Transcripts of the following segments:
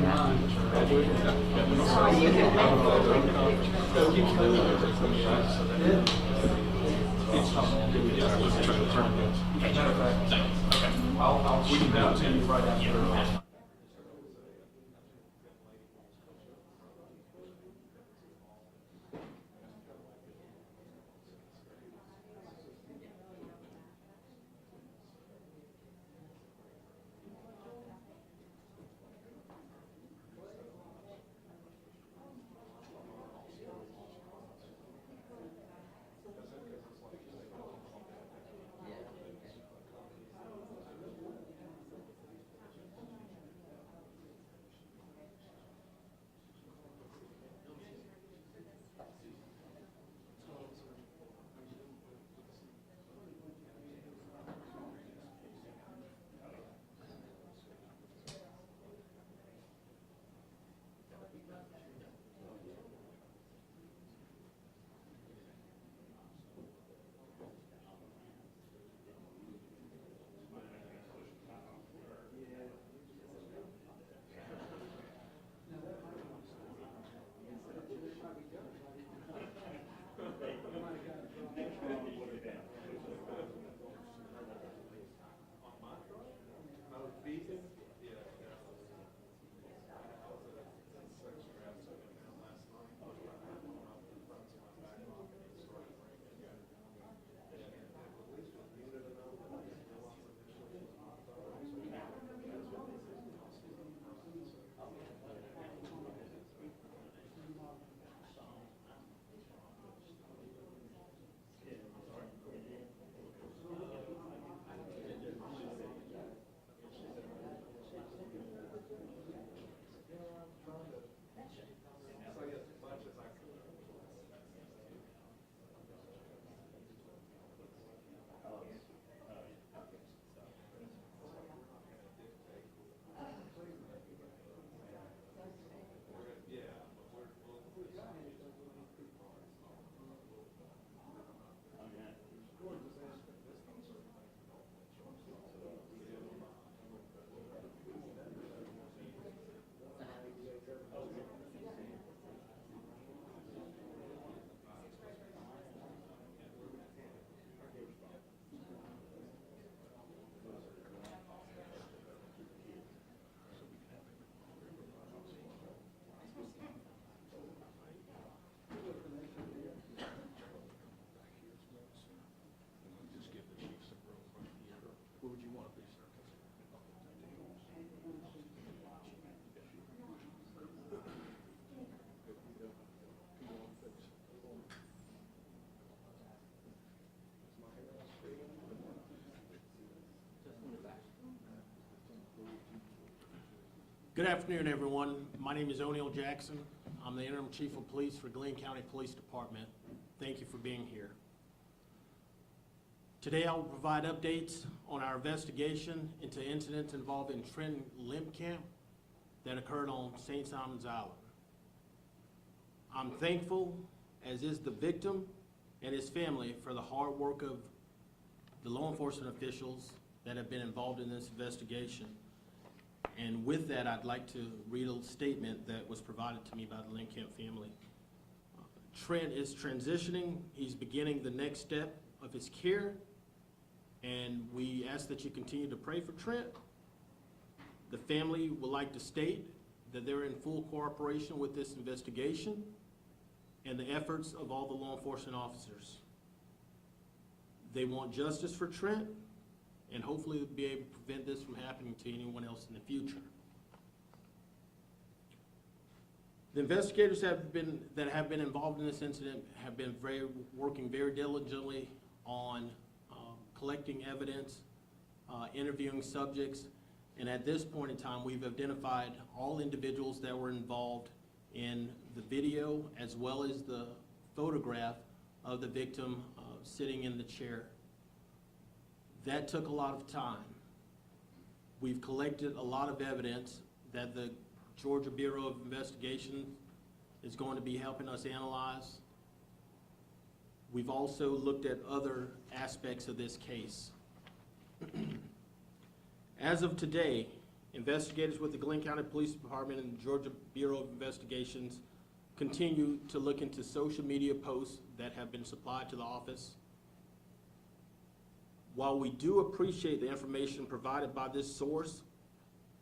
We can now tell you right after. Good afternoon, everyone. My name is O'Neil Jackson. I'm the Interim Chief of Police for Glynn County Police Department. Thank you for being here. Today I will provide updates on our investigation into incidents involving Trent Limb Camp that occurred on St. Simon's Island. I'm thankful, as is the victim and his family, for the hard work of the law enforcement officials that have been involved in this investigation. And with that, I'd like to read a statement that was provided to me by the Limb Camp family. Trent is transitioning. He's beginning the next step of his care, and we ask that you continue to pray for Trent. The family would like to state that they're in full cooperation with this investigation and the efforts of all the law enforcement officers. They want justice for Trent, and hopefully we'll be able to prevent this from happening to anyone else in the future. The investigators that have been involved in this incident have been working very diligently on collecting evidence, interviewing subjects, and at this point in time, we've identified all individuals that were involved in the video as well as the photograph of the victim sitting in the chair. That took a lot of time. We've collected a lot of evidence that the Georgia Bureau of Investigation is going to be helping us analyze. We've also looked at other aspects of this case. As of today, investigators with the Glynn County Police Department and the Georgia Bureau of Investigations continue to look into social media posts that have been supplied to the office. While we do appreciate the information provided by this source,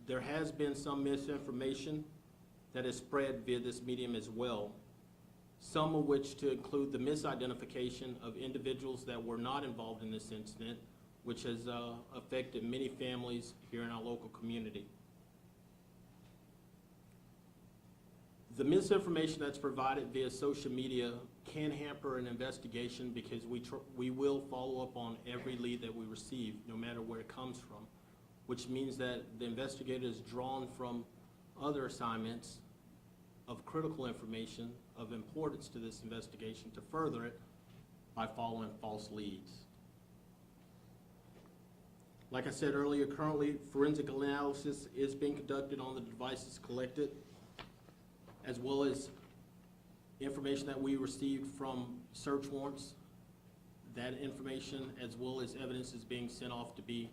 there has been some misinformation that is spread via this medium as well, some of which to include the misidentification of individuals that were not involved in this incident, which has affected many families here in our local community. The misinformation that's provided via social media can hamper an investigation because we will follow up on every lead that we receive, no matter where it comes from, which means that the investigator is drawn from other assignments of critical information of importance to this investigation to further it by following false leads. Like I said earlier, currently forensic analysis is being conducted on the devices collected, as well as information that we received from search warrants. That information, as well as evidence, is being sent off to be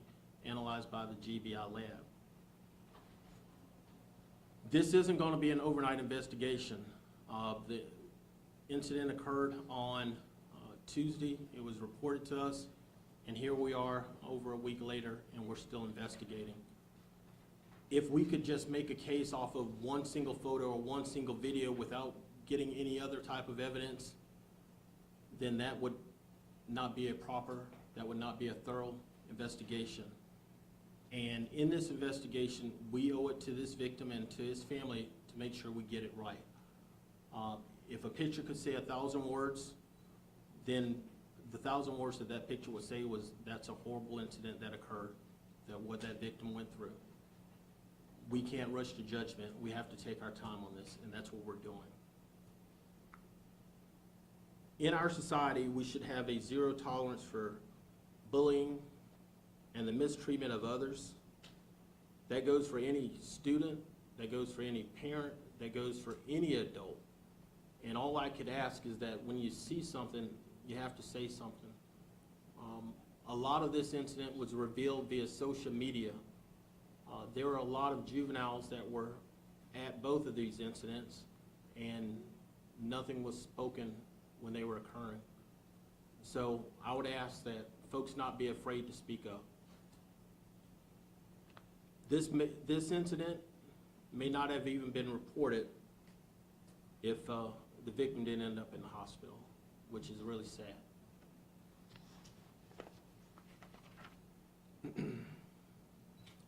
analyzed by the GBI lab. This isn't going to be an overnight investigation. The incident occurred on Tuesday. It was reported to us, and here we are over a week later, and we're still investigating. If we could just make a case off of one single photo or one single video without getting any other type of evidence, then that would not be a thorough investigation. And in this investigation, we owe it to this victim and to his family to make sure we get it right. If a picture could say 1,000 words, then the 1,000 words that that picture would say was, that's a horrible incident that occurred, what that victim went through. We can't rush to judgment. We have to take our time on this, and that's what we're doing. In our society, we should have a zero tolerance for bullying and the mistreatment of others. That goes for any student, that goes for any parent, that goes for any adult. And all I could ask is that when you see something, you have to say something. A lot of this incident was revealed via social media. There were a lot of juveniles that were at both of these incidents, and nothing was spoken when they were occurring. So I would ask that folks not be afraid to speak up. This incident may not have even been reported if the victim didn't end up in the hospital, which is really sad.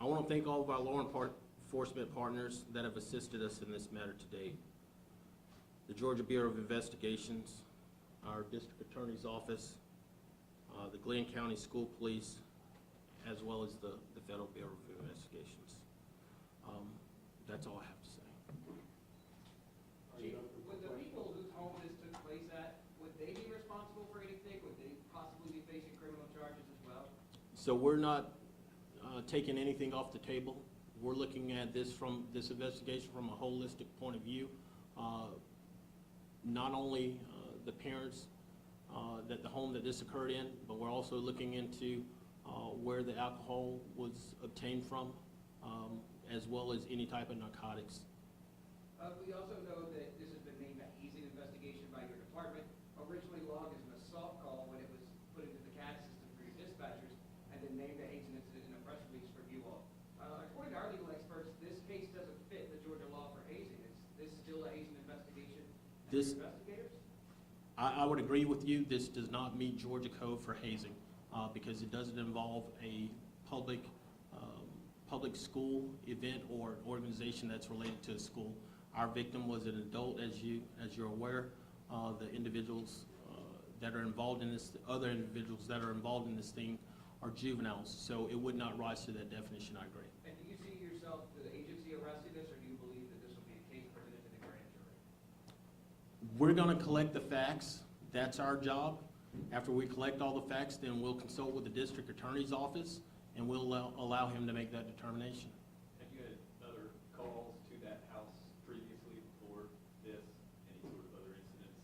I want to thank all of our law enforcement partners that have assisted us in this matter today. The Georgia Bureau of Investigations, our District Attorney's Office, the Glynn County School Police, as well as the Federal Bureau of Investigations. That's all I have to say. Chief, would the people whose home this took place at, would they be responsible for anything? Would they possibly be facing criminal charges as well? So we're not taking anything off the table. We're looking at this investigation from a holistic point of view. Not only the parents that the home that this occurred in, but we're also looking into where the alcohol was obtained from, as well as any type of narcotics. We also know that this has been named a hazing investigation by your department. Originally logged as an assault call when it was put into the CAD system for your dispatchers, and then named a hazing incident in a press release for you all. According to our legal experts, this case doesn't fit the Georgia law for hazing. Is this still a hazing investigation? Investigators? I would agree with you. This does not meet Georgia code for hazing because it doesn't involve a public school event or organization that's related to a school. Our victim was an adult, as you're aware. The individuals that are involved in this, other individuals that are involved in this thing, are juveniles. So it would not rise to that definition. I agree. And do you see yourself, the agency arresting this, or do you believe that this will be a case presented to the grand jury? We're going to collect the facts. That's our job. After we collect all the facts, then we'll consult with the district attorney's office, and we'll allow him to make that determination. Have you had other calls to that house previously before this? Any sort of other incidents?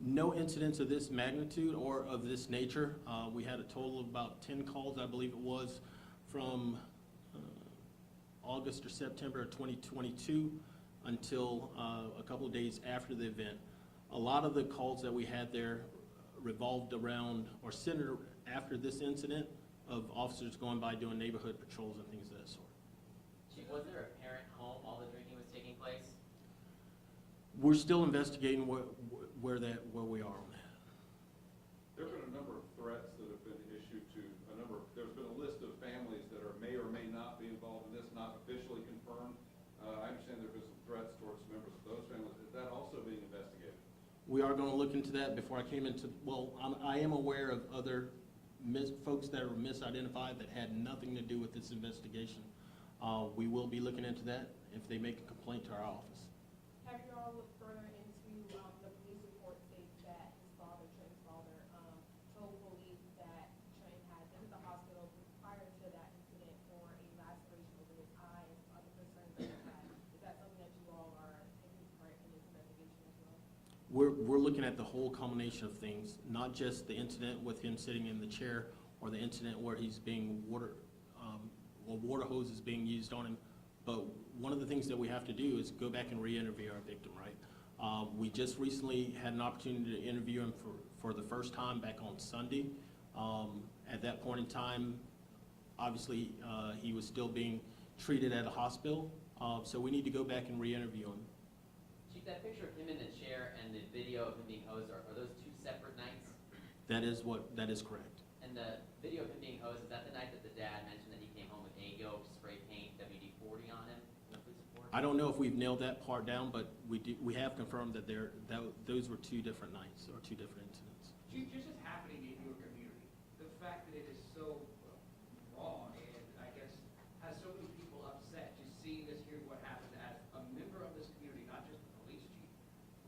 No incidents of this magnitude or of this nature. We had a total of about 10 calls, I believe it was, from August or September of 2022 until a couple of days after the event. A lot of the calls that we had there revolved around or centered after this incident of officers going by doing neighborhood patrols and things of that sort. Chief, was there a parent home while the drinking was taking place? We're still investigating where we are on that. There have been a number of threats that have been issued to there's been a list of families that may or may not be involved in this, not officially confirmed. I understand there have been some threats towards members of those families. Is that also being investigated? We are going to look into that. Before I came into, well, I am aware of other folks that are misidentified that had nothing to do with this investigation. We will be looking into that if they make a complaint to our office. Have you all looked further into the police report states that Trey's father, told police that Trey had been at the hospital prior to that incident for a laceration over his eye and other concerns that he had. Is that something that you all are taking part in this investigation as well? We're looking at the whole combination of things, not just the incident with him sitting in the chair or the incident where he's being water hose is being used on him. But one of the things that we have to do is go back and re-interview our victim, right? We just recently had an opportunity to interview him for the first time back on Sunday. At that point in time, obviously, he was still being treated at a hospital. So we need to go back and re-interview him. Chief, that picture of him in the chair and the video of him being hosed, are those two separate nights? That is correct. And the video of him being hosed, is that the night that the dad mentioned that he came home with egg-yolk, spray paint, WD-40 on him in the police report? I don't know if we've nailed that part down, but we have confirmed that those were two different nights or two different incidents. Chief, just as happening in your community, the fact that it is so raw and I guess has so many people upset, just seeing this, hearing what happened as a member of this community, not just the police chief.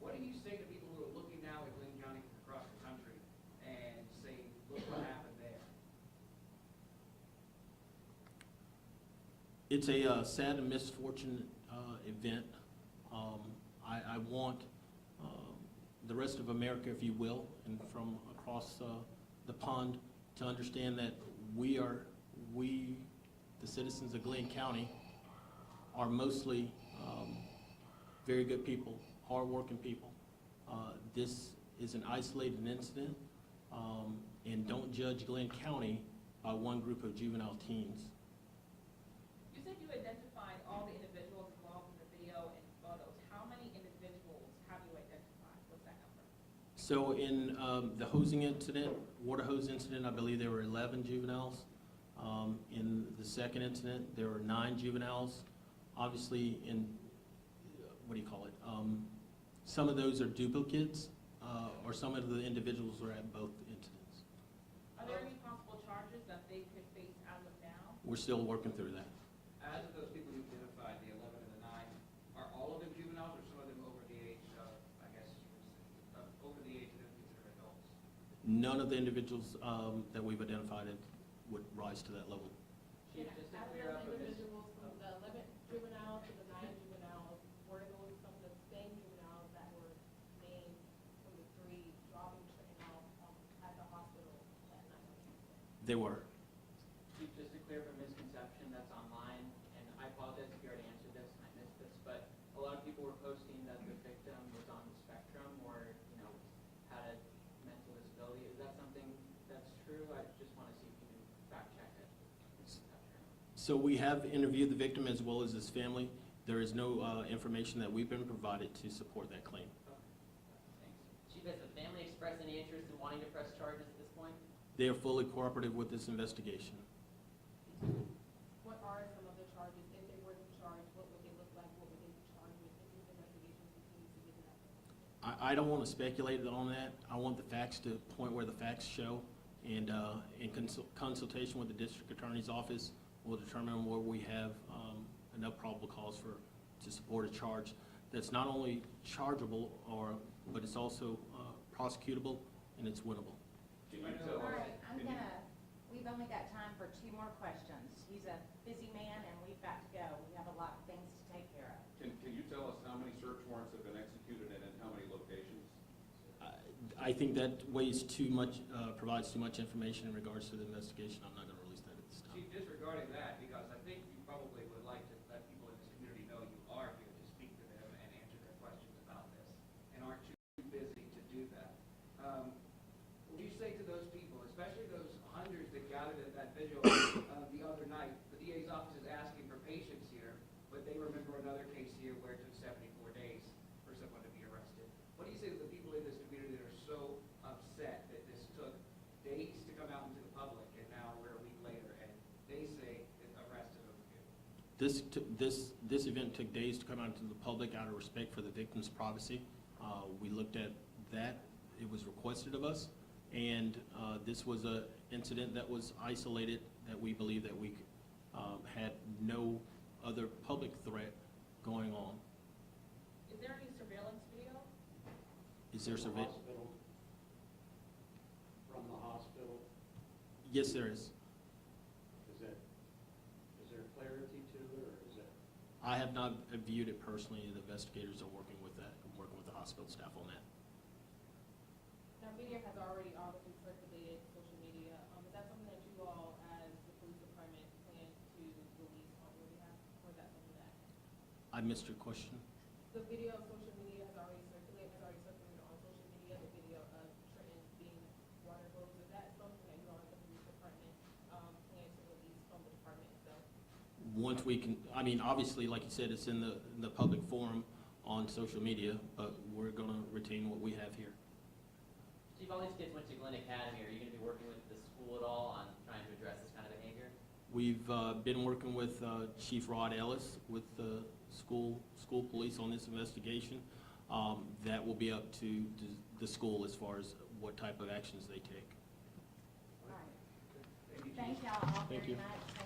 What do you say to people who are looking now at Glynn County across the country and saying, look what happened there? It's a sad and misfortunate event. I want the rest of America, if you will, and from across the pond to understand that we, the citizens of Glynn County, are mostly very good people, hardworking people. This is an isolated incident, and don't judge Glynn County by one group of juvenile teens. You said you identified all the individuals involved in the video and photos. How many individuals have you identified? What's that number? So in the hosing incident, water hose incident, I believe there were 11 juveniles. In the second incident, there were 9 juveniles. Obviously, in, some of those are duplicates, or some of the individuals are at both incidents. Are there any possible charges that they could face as of now? We're still working through that. As of those people you identified, the 11 and the 9, are all of them juveniles or some of them over the age of, over the age of considered adults? None of the individuals that we've identified would rise to that level. Chief, just to Out of clear up those a individuals, from the 11 juveniles to the 9 juveniles, were those some of the same juveniles that were named from the 3 driving out at the hospital that night? They were. Chief, just to clear up a misconception that's online, and I apologize if you already answered this and I missed this, but a lot of people were posting that the victim was on the spectrum or, had a mental disability. Is that something that's true? I just want to see if you can fact check it. So we have interviewed the victim as well as his family. There is no information that we've been provided to support that claim. Thanks. Chief, has the family expressed any interest in wanting to press charges at this point? They are fully cooperative with this investigation. What are some of the charges? If they were to be charged, what would they look like? What would they be charged with if this investigation continues to get to that point? I don't want to speculate on that. I want the facts to point where the facts show, and in consultation with the district attorney's office, we'll determine where we have enough probable cause to support a charge that's not only chargeable, but it's also prosecutable and it's winnable. Can you tell All us? right, we've only got time for 2 more questions. He's a busy man and we've got to go. We have a lot of things to take care of. Can you tell us how many search warrants have been executed and in how many locations? I think that provides too much information in regards to the investigation. I'm not going to release that at this time. Chief, disregarding that, because I think you probably would like to This event took days to come out to the public out of respect for the victim's privacy. We looked at that, it was requested of us, and this was a incident that was isolated, that we believe that we had no other public threat going on. Is there any surveillance video? Is there From the surveillance? hospital? From the hospital, Yes, there is. is there clarity to it, or is it? I have not viewed it personally, the investigators are working with that, working with the hospital staff on that. Now, video has already obviously circulated social media. Is that something that you all, as the police department, plan to release on your behalf? Or is that something that, I missed your question. the video of social media has already circulated on social media, the video of Trenton being water hosed? Is that something that you all, as the police department, plan to release from the department itself? Once we can, I mean, obviously, like you said, it's in the public forum on social media, but we're gonna retain what we have here. Chief, all these kids went to Glynn Academy. Are you going to be working with the school at all on trying to address this kind of behavior? We've been working with Chief Rod Ellis with the school police on this investigation. That will be up to the school as far as what type of actions they take. All right. Thank y'all all Thank very you. much.